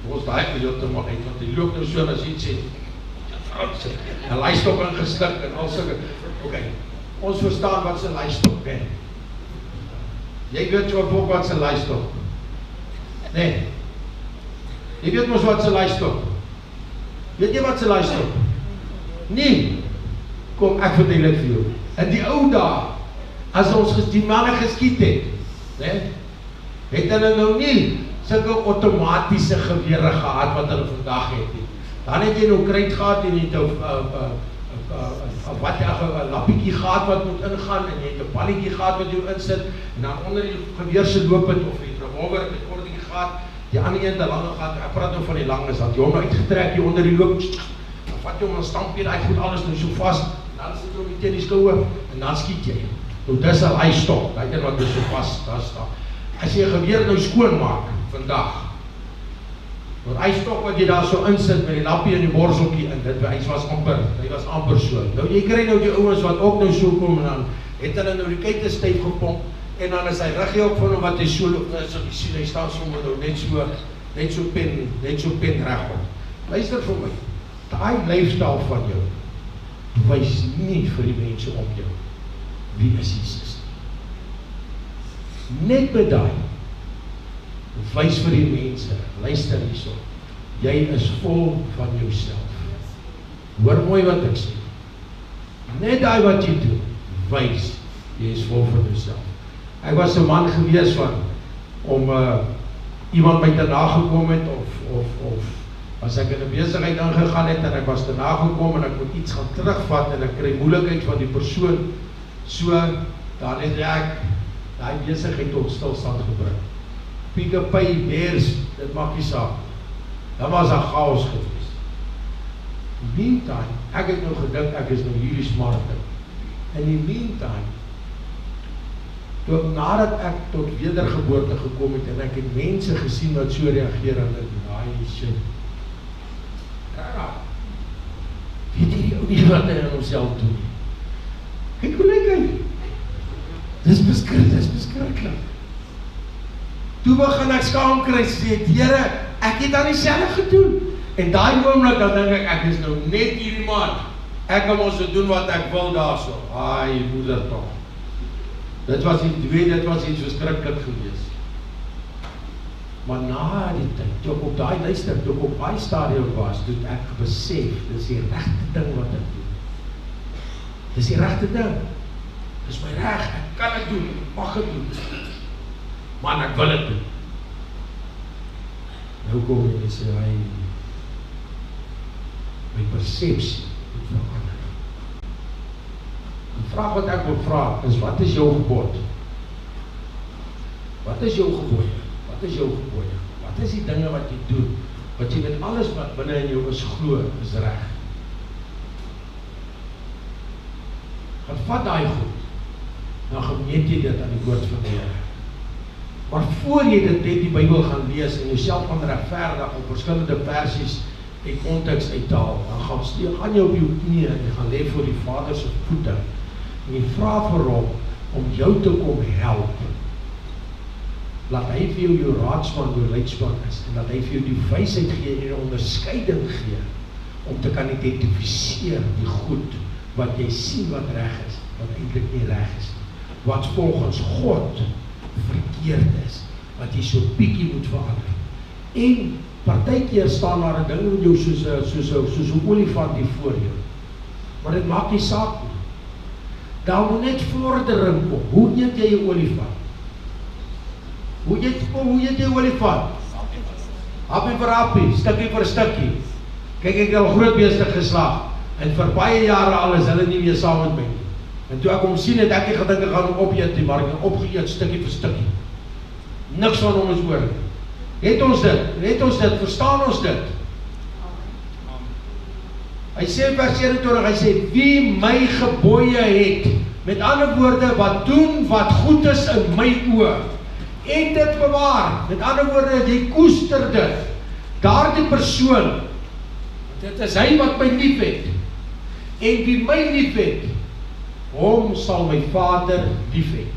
Ons daai heeltemal uit want hy loop nou so as iets sê. 'n Leistok ingestik en al sulke. Okay. Ons verstaan wat 'n leistok is. Jy weet so wat 'n leistok. Nee. Jy weet mos wat 'n leistok. Weet jy wat 'n leistok? Nee. Kom ek vertel dit vir jou. In die ou dae, as ons die manne geskiet het, het hulle nou nie sulke outomatiese gewere gehad wat hulle vandag het nie. Dan het jy nou kruit gehad en jy het 'n lappietjie gehad wat moet ingaan en jy het 'n balletjie gehad wat jy insit en dan onder die geweer se looppunt of die revolver met korting gehad, die ander een te lange gehad. Ek praat nou van die langes, dat jy hom uitgetrek hier onder die loop. Dan vat jy hom en stamp jy uit goed alles nou so vas. Dan sit jy op die teen die skouer en dan skiet jy. Nou dis 'n leistok, daai een wat jy so vas daar staan. As jy 'n geweer nou skoon maak vandag. Want hy stok wat jy daar so insit met die lappie en die borseltjie in, hy was amper so. Nou jy kry nou die ouens wat ook nou so kom en dan het hulle nou die kuite styf gepomp en dan is hy ruggie op van hom wat hy so loop, nou so sien hy staan sommer nou net so pen regop. Luister vir my, daai leefstyl van jou wys nie vir die mense om jou wie is Jesus. Net by daai wys vir die mense, luister hierso, jy is vol van jouself. Hoor mooi wat ek sê. Net daai wat jy doen, wys, jy is vol van jouself. Ek was 'n man gewees van, om iemand my te nagekom het, of as ek in 'n besigheid ingegaan het, en ek was te nagekom, en ek moet iets gaan terugvat, en ek kry moeilikheid van die persoon, so, dan het ek, daai besigheid tot stilstand gebring. Pick up pay, beers, dit maak nie saak. Dat was 'n chaos gewees. Meantime, ek het nou gedink, ek is nou hierdie smart ding. In die meantime, nadat ek tot wedergeboorte gekom het, en ek het mense gesien wat so reageer aan dit, shit. Weet jy nie wat hy aan homself doen? Kyk hoe lyk hy. Dis beskrik. Toe begin ek skaam kry, sê, Here, ek het dan dieselfde gedoen. En daai oomblik dan dink ek is nou net hierdie man. Ek kan mos doen wat ek wil daarso. Ai, moeder tog. Dit was iets verskriklik gewees. Maar na die tyd, toe ek op daai luister, toe ek op daai stadium was, toe ek besef, dis die regte ding wat ek doen. Dis die regte ding. Dis my reg, ek kan dit doen, ek mag dit doen. Maar ek wil dit doen. Nou kom jy en sê, my persepsie moet verander. Die vraag wat ek wil vra is, wat is jou gebod? Wat is jou gebod? Wat is jou gebod? Wat is die dinge wat jy doen? Wat jy met alles wat binne in jou is glo, is reg. Gaan vat daai goed, dan gemeet jy dit aan die woord van die Here. Maar voor jy dit net die Bybel gaan lees en jouself gaan regverdig op verskillende versies en konteks uithaal, dan gaan jy op jou knieë en jy gaan lê voor die Vader se voete en jy vra vir hom om jou te kom help. Laat hy vir jou raadsman, jou leidsman is en laat hy vir jou die wysheid gee en 'n onderskeiding gee om te kan identifiseer die goed wat jy sien wat reg is, wat eintlik nie reg is, wat volgens God verkeerd is, wat jy so bietjie moet verander. En partykeer staan daar 'n ding in jou soos 'n olifant hier voor jou. maar dit maak nie saak nie. Daar moet net vordering kom. Hoe eet jy jou olifant? Hoe eet jy olifant? Happie vir happie, stukkie vir stukkie. Kyk, ek het al groot beeste geslag, en vir baie jare al is hulle nie meer saam met my nie. En toe ek hom sien het, ek gedink ek gaan hom opeet nie, maar ek het opgeëet stukkie vir stukkie. Niks van hom is oor. Het ons dit, verstaan ons dit? Hy sê vers 21, hy sê, wie my gebooie het, met ander woorde, wat doen wat goed is in my oë, en dit bewaar, met ander woorde, jy koester dit, daardie persoon, dit is hy wat my lief het, en wie my lief het, hom sal my Vader lief het,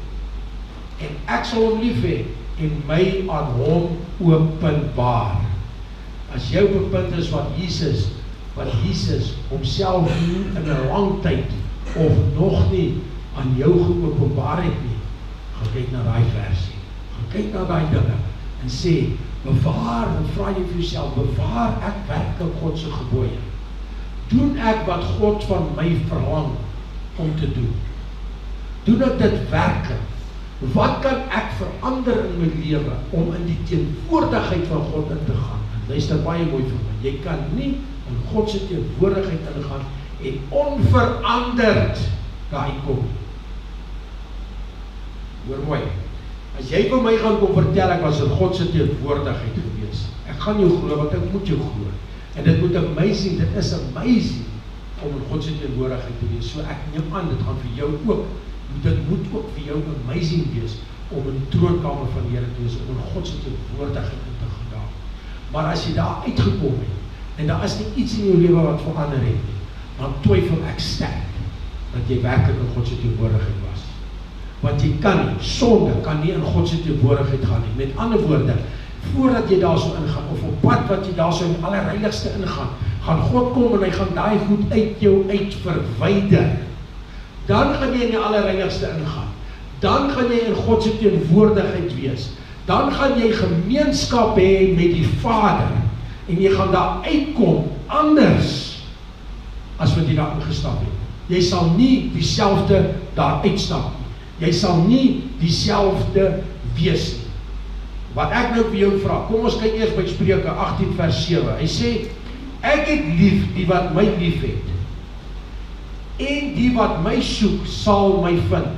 en ek sal hom lief het, en my aan hom openbaar. As jou bepunt is wat Jesus homself nie in 'n lang tyd, of nog nie aan jou geopenbaar het nie, gaan kyk na daai versie, gaan kyk na daai dinge, en sê, bewaar, en vra jy vir jouself, bewaar ek werklik God se gebooie? Doen ek wat God van my verlang om te doen? Doen ek dit werklik? Wat kan ek verander in my lewe om in die teenwoordigheid van God in te gaan? En luister baie mooi vir my, jy kan nie in God se teenwoordigheid ingaan en onveranderd daar kom. Hoor mooi, as jy vir my gaan kom vertel, ek was in God se teenwoordigheid gewees, ek gaan jou glo, want ek moet jou glo, en dit moet amazing, dit is amazing, om in God se teenwoordigheid te wees, so ek neem aan, dit gaan vir jou ook, dit moet ook vir jou amazing wees, om in die troonkamer van die Here te wees, om in God se teenwoordigheid in te gaan. Maar as jy daar uitgekom het, en daar is nie iets in jou lewe wat verander het nie, dan twyfel ek sterk, dat jy werklik in God se teenwoordigheid was. Want jy kan nie, sonde kan nie in God se teenwoordigheid gaan nie. Met ander woorde, voordat jy daar so ingaan, of op pad wat jy daar so in die allerheiligste ingaan, gaan God kom en hy gaan daai goed uit jou uit verwyder. Dan gaan jy in die allerheiligste ingaan. Dan gaan jy in God se teenwoordigheid wees. Dan gaan jy gemeenskap hê met die Vader. En jy gaan daar uitkom anders as wat jy daar ingestap het. Jy sal nie dieselfde daar uitstap nie. Jy sal nie dieselfde wees nie. Wat ek nou vir jou vra, kom ons kyk eers by Spreuke 18 vers 7. Hy sê, ek het lief die wat my lief het, en die wat my soek sal my vind.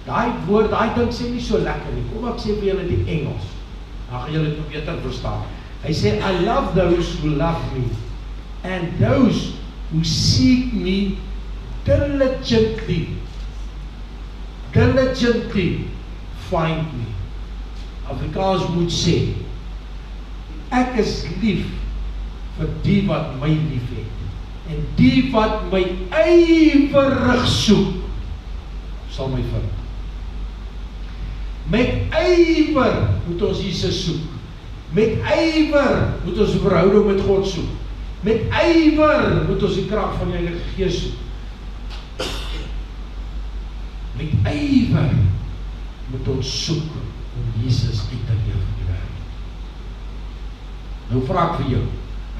Daai woord, daai ding sê nie so lekker nie. Kom ek sê vir julle die Engels, dan gaan julle dit beter verstaan. Hy sê, I love those who love me, and those who seek me diligently find me. Afrikaans moet sê, ek is lief vir die wat my lief het, en die wat my ywerig soek, sal my vind. Met ywer moet ons Jesus soek. Met ywer moet ons verhouding met God soek. Met ywer moet ons die krag van die Heilige Gees soek. Met ywer moet ons soek om Jesus uit te leef in die wêreld. Nou vra ek vir jou,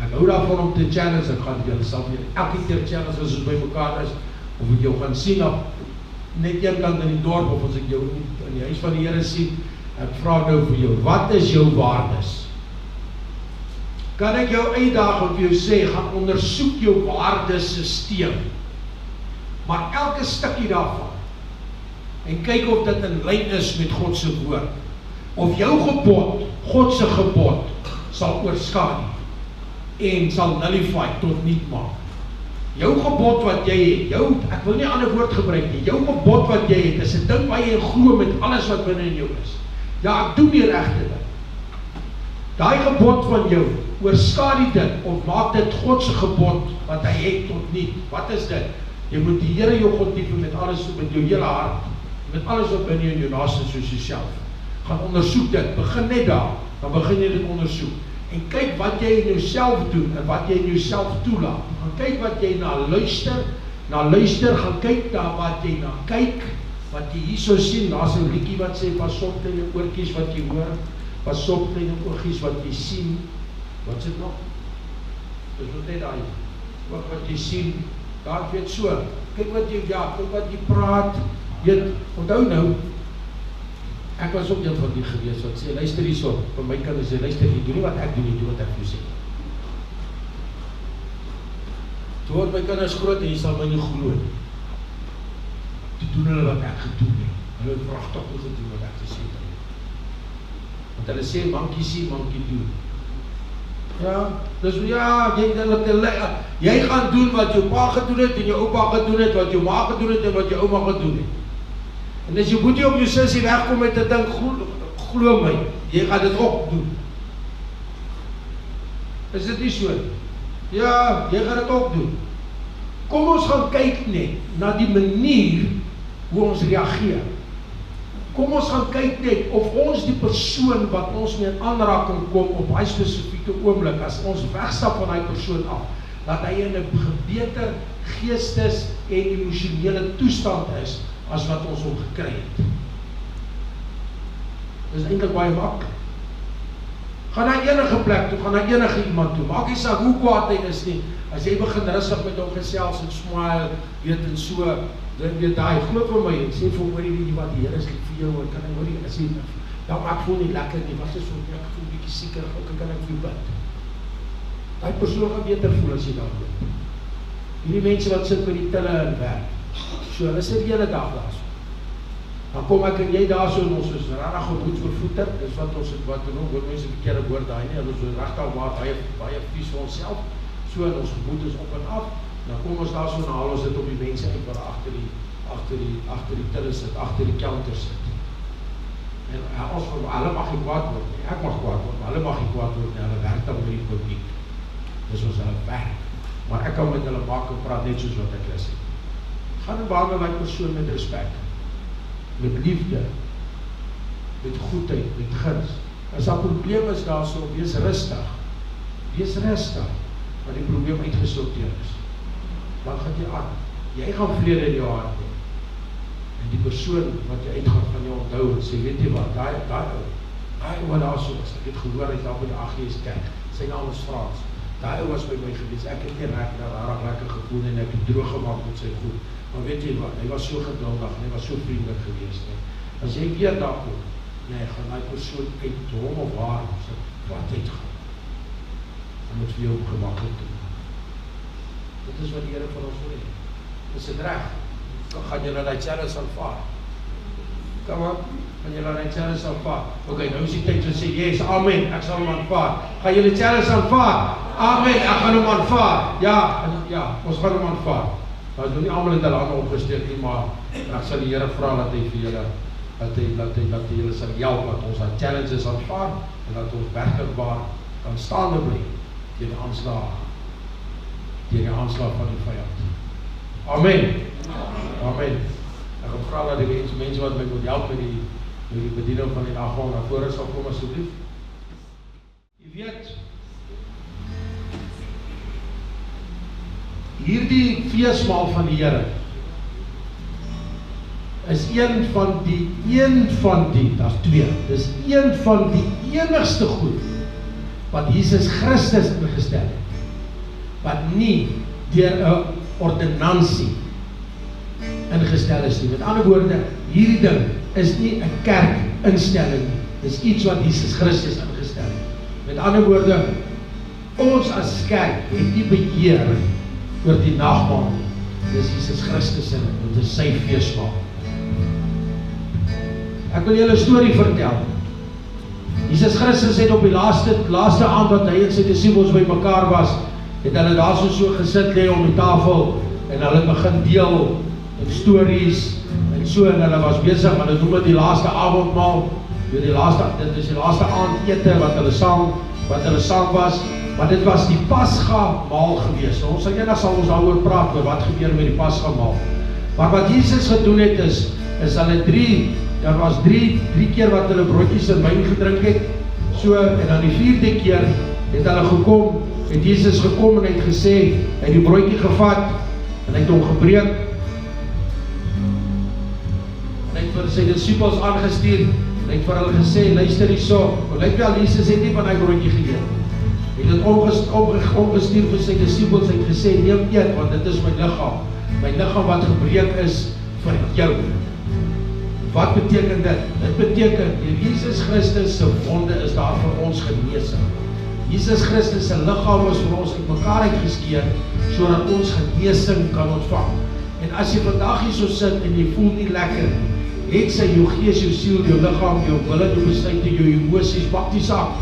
ek hou daarvan om te challenge, ek gaan julle sal weer elke keer challenge as ons by mekaar is, of ek jou gaan sien op net een kant in die dorp, of as ek jou in die huis van die Here sien, ek vra nou vir jou, wat is jou waardes? Kan ek jou uitdaag om vir jou sê, gaan ondersoek jou waardesysteem, maar elke stukkie daarvan, en kyk of dit in lyn is met God se woord, of jou gebod, God se gebod, sal oorskadu, en sal nullify, tot niet maak. Jou gebod wat jy het, ek wil nie 'n ander woord gebruik nie, jou gebod wat jy het, is 'n ding waar jy glo met alles wat binne in jou is. Ja, ek doen die regte ding. Daai gebod van jou, oorskadu dit, of maak dit God se gebod, wat hy het tot niet. Wat is dit? Jy moet die Here jou God lief hê met alles, met jou hele hart, met alles wat binne in jou naaste soos jouself. Gaan ondersoek dit, begin net daar, dan begin jy dit ondersoek. En kyk wat jy in jouself doen, en wat jy in jouself toelaat. Gaan kyk wat jy na luister, gaan kyk na wat jy na kyk, wat jy hierso sien, daar's 'n liedjie wat sê, pas op kleine oortjies wat jy hoor, pas op kleine oogies wat jy sien, wat sê dit nog? Dis wat net daai, wat jy sien, Daar weet so, kyk wat jy praat, weet, onthou nou, ek was ook een van die gewees wat sê, luister hierso, vir my kinders sê, luister, jy doen nie wat ek doen, jy doen wat ek vir jou sê. Toe word my kinders groot en jy sal my nie glo nie. Toe doen hulle wat ek gedoen het. Hulle het pragtig gedoen wat ek gesê het. Want hulle sê, monkey see, monkey do. Ja, dus ja, jy gaan doen wat jou pa gedoen het, en jou oupa gedoen het, wat jou ma gedoen het, en wat jou ouma gedoen het. En as jy moet jy op jou sussie wegkom met te dink, glo my, jy gaan dit ook doen. Is dit nie so? Ja, jy gaan dit ook doen. Kom ons gaan kyk net na die manier hoe ons reageer. Kom ons gaan kyk net of ons die persoon wat ons mee in aanraking kom op hy spesifieke oomblik, as ons wegstap van hy persoon af, dat hy in 'n beter geestes en emosionele toestand is, as wat ons hom gekry het. Dit is eintlik baie maklik. Gaan na enige plek toe, gaan na enige iemand toe, maak nie saak hoe kwaad hy is nie, as jy begin rustig met hom gesels en smile, weet en so, dan weet hy, glo vir my, en sê vir hom, weet jy wat, die Here is lief vir jou, kan ek hoor jy, as jy, ja, maar ek voel nie lekker nie, wat is so, ek voel bietjie sieker, ook kan ek vir jou bid. Die persoon gaan beter voel as jy daar loop. Hierdie mense wat sit by die tille en werk, so, hulle sit die hele dag daar so. Dan kom ek en jy daar so, en ons is rarig gemoed vervoeter, dis wat ons het, wat doen, hoor mense verkeerde woord daai nie, hulle is so regtig maar baie vies vir onsself, so, en ons gemoed is op en af, dan kom ons daar so, en haal ons dit op die mense uit, waar agter die tille sit, agter die counter sit. En ons, hulle mag nie kwaad word nie, ek mag kwaad word, maar hulle mag nie kwaad word nie, hulle werk dan met die publiek, dis ons hulle werk, maar ek kan met hulle maak en praat net soos wat ek is. Gaan en behandel my persoon met respect, met liefde, met goedheid, met guns. As daar probleem is daar so, wees rustig, want die probleem uitgesorteer is. Dan gaan jy aan, jy gaan vrede in jou hart hê. En die persoon wat jy uitgaan van jou onthou en sê, weet jy wat, daai ou daar so is, ek het gehoor, hy is daar by die AGS kerk, sy naam is Frans, daai ou was by my gewees, ek het nie rarig lekker gevoel en ek het droog gemaakt met sy goed, maar weet jy wat, hy was so geduldig, hy was so vriendelik gewees, as jy weer daar kom, nee, gaan die persoon uit hom of haar, sê, wat uitgaan, dan moet vir jou gemakkelijk doen. Dit is wat die Here van ons wil hê. Is dit reg? Gaan jy na die challenge aanvaar? Kom op, gaan jy na die challenge aanvaar? Ok, nou is die tyd te sê, yes, amen, ek sal hom aanvaar. Gaan jy die challenge aanvaar? Amen, ek gaan hom aanvaar. Ja, ons gaan hom aanvaar. Maar ons doen nie allemaal in die hande opgesteek nie, maar ek sal die Here vra dat hy vir julle, dat hy julle sal help, dat ons die challenges aanvaar, en dat ons werklikbaar kan staande bly, teen die aanslag van die vyand. Amen. Amen. Ek gaan vra dat die mense wat my moet help met die bediening van die dag na vore sal kom asseblief. Jy weet, hierdie feesmaal van die Here is een van die, daar's twee, dis een van die enigste goed wat Jesus Christus ingestel het, wat nie deur 'n ordonnansie ingestel is nie. Met ander woorde, hierdie ding is nie 'n kerkinstelling nie, dis iets wat Jesus Christus ingestel het. Met ander woorde, ons as kerk het nie beheer oor die nagmaal nie, dis Jesus Christus en dit is sy feesmaal. Ek wil julle 'n storie vertel. Jesus Christus het op die laaste aand wat hy en sy disippels by mekaar was, het hulle daar so gesit lê om die tafel en hulle begin deel en stories en so, en hulle was besig, hulle noem dit die laaste avondmaal, dit is die laaste aandete wat hulle saam was, maar dit was die Pasga maal gewees. Nou, ons sal ons daaroor praat oor wat gebeur met die Pasga maal. Maar wat Jesus gedoen het is hulle daar was drie keer wat hulle broodjies en wyn gedrink het, so, en dan die 4de keer het hulle gekom, het Jesus gekom en het gesê, hy het die broodjie gevat, en hy het hom gebreek, en hy het vir sy disippels aangestuur, en hy het vir hulle gesê, luister hierso, want lyk wel, Jesus het nie van hy broodjie geëet, hy het dit opgestuur vir sy disciples, het gesê, neem eet, want dit is my liggaam wat gebreek is vir jou. Wat beteken dit? Dit beteken, Jesus Christus se wonde is daar vir ons genesing. Jesus Christus se liggaam is vir ons uit mekaar uitgeskeur, sodat ons genesing kan ontvang. En as jy vandag hier so sit en jy voel nie lekker, het sy jou gees, jou siel, jou liggaam, jou wille, jou besluite, jou emosies, maak die saak.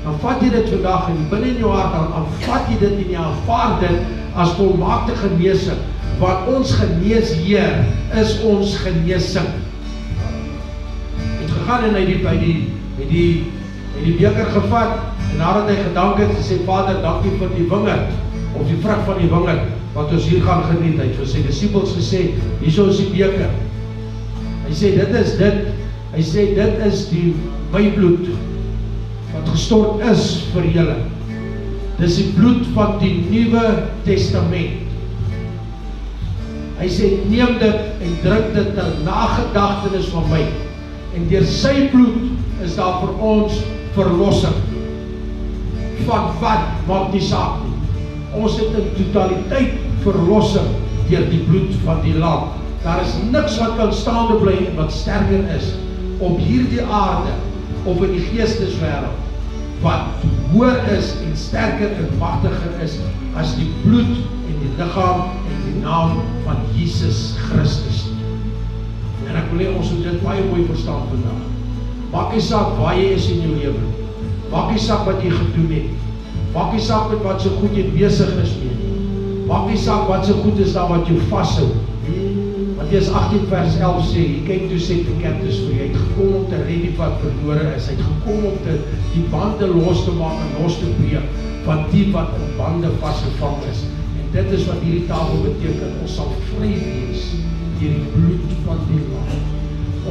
Dan vat jy dit vandag en binne in jou hart, dan vat jy dit en jy aanvaar dit as volmaakte genesing. Want ons geneesheer is ons genesing. Het gegaan en hy die beker gevat en nadat hy gedank het, sê Vader, dankie vir die wingerd, of die vrug van die wingerd, wat ons hier gaan geniet. Hy het vir sy disciples gesê, hierso is die beker. Hy sê, dit is die my bloed, wat gestort is vir julle. Dis die bloed van die Nuwe Testament. Hy sê, neem dit en drink dit ter nagedagtenis van my. En deur sy bloed is daar vir ons verlossing. Van wat, maak die saak nie. Ons het in totaliteit verlossing deur die bloed van die lam. Daar is niks wat kan staande bly en wat sterker is op hierdie aarde of in die geesteswêreld wat hoër is en sterker en magtiger is as die bloed en die liggaam en die naam van Jesus Christus. En ek wil hê ons moet dit baie mooi verstaan vandag. Maak nie saak waar jy is in jou lewe. Maak nie saak wat jy gedoen het. Maak nie saak met wat so goed jy besig is mee. Maak nie saak wat so goed is daar wat jou vashou. Mattheus 18 vers 11 sê, He came to set the captives free. Hy het gekom om te red die wat verlore is. Hy het gekom om die bande los te maak en los te breek van die wat in bande vasgevang is. En dit is wat hierdie tafel beteken. Ons sal vry wees deur die bloed van die lam.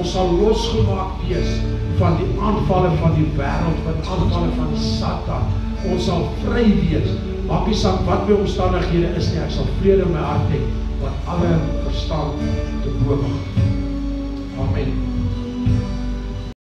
Ons sal losgemaak wees van die aanvalle van die wêreld, van die aanvalle van die Satan. Ons sal vry wees. Maak nie saak wat my omstandighede is nie, ek sal vrede in my hart hê, wat alle verstand